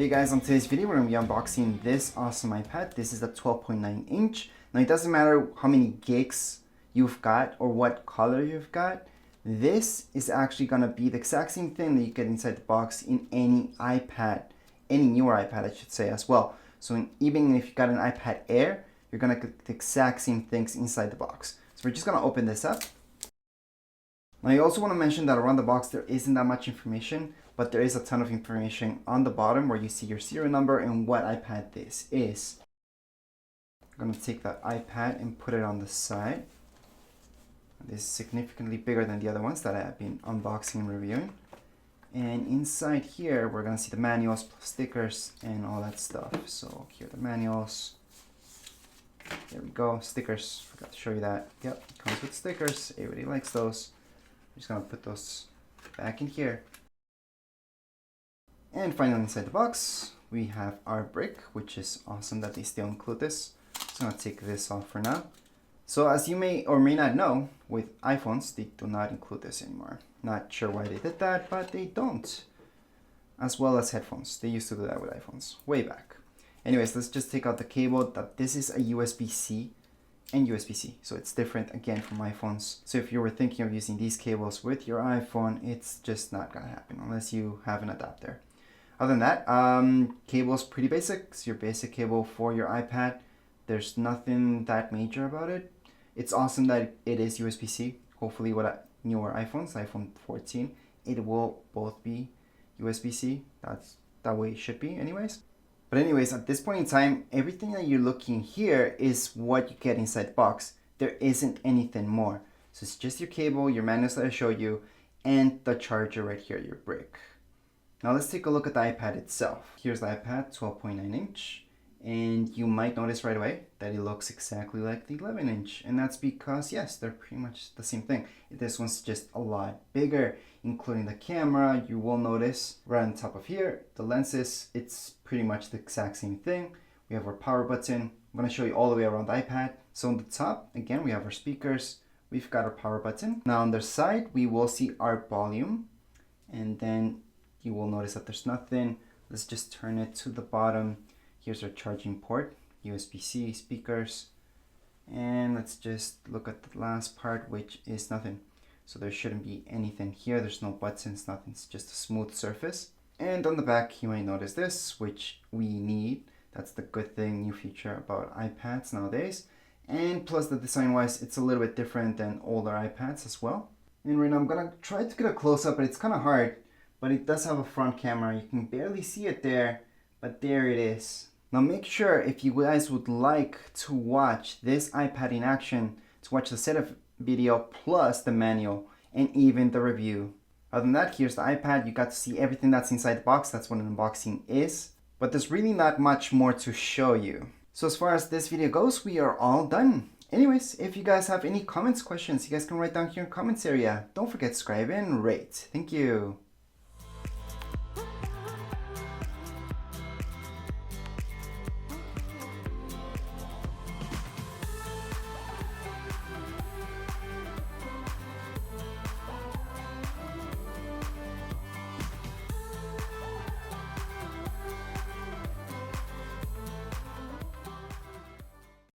Hey guys, on today's video we're going to be unboxing this awesome iPad. This is the 12.9 inch. Now it doesn't matter how many gigs you've got or what color you've got. This is actually going to be the exact same thing that you get inside the box in any iPad, any newer iPad I should say as well. So even if you got an iPad Air, you're going to get the exact same things inside the box. So we're just going to open this up. Now I also want to mention that around the box there isn't that much information, but there is a ton of information on the bottom where you see your serial number and what iPad this is. I'm going to take that iPad and put it on the side. This is significantly bigger than the other ones that I have been unboxing and reviewing. And inside here we're going to see the manuals, stickers, and all that stuff. So here are the manuals. There we go, stickers, forgot to show you that. Yep, it comes with stickers, everybody likes those. I'm just going to put those back in here. And finally inside the box, we have our brick, which is awesome that they still include this. So I'm going to take this off for now. So as you may or may not know, with iPhones, they do not include this anymore. Not sure why they did that, but they don't. As well as headphones. They used to do that with iPhones, way back. Anyways, let's just take out the cable. That this is a USB-C and USB-C, so it's different again from iPhones. So if you were thinking of using these cables with your iPhone, it's just not gonna happen unless you have an adapter. Other than that, cable's pretty basic. It's your basic cable for your iPad. There's nothing that major about it. It's awesome that it is USB-C. Hopefully with newer iPhones, iPhone 14, it will both be USB-C. That's that way it should be anyways. But anyways, at this point in time, everything that you're looking here is what you get inside the box. There isn't anything more. So it's just your cable, your manuals that I showed you, and the charger right here, your brick. Now let's take a look at the iPad itself. Here's the iPad, 12.9 inch. And you might notice right away that it looks exactly like the 11 inch. And that's because, yes, they're pretty much the same thing. This one's just a lot bigger, including the camera. You will notice right on top of here, the lenses, it's pretty much the exact same thing. We have our power button. I'm going to show you all the way around the iPad. So on the top, again, we have our speakers. We've got our power button. Now on the side, we will see our volume. And then you will notice that there's nothing. Let's just turn it to the bottom. Here's our charging port, USB-C, speakers, and let's just look at the last part, which is nothing. So there shouldn't be anything here. There's no buttons, nothing. It's just a smooth surface. And on the back, you might notice this, which we need. That's the good thing, new feature about iPads nowadays. And plus the design-wise, it's a little bit different than older iPads as well. And right now I'm gonna try to get a close-up, but it's kind of hard. But it does have a front camera. You can barely see it there, but there it is. Now make sure if you guys would like to watch this iPad in action, to watch the setup video plus the manual and even the review. Other than that, here's the iPad. You got to see everything that's inside the box. That's what an unboxing is. But there's really not much more to show you. So as far as this video goes, we are all done. Anyways, if you guys have any comments, questions, you guys can write down here in the comments area. Don't forget to subscribe and rate. Thank you.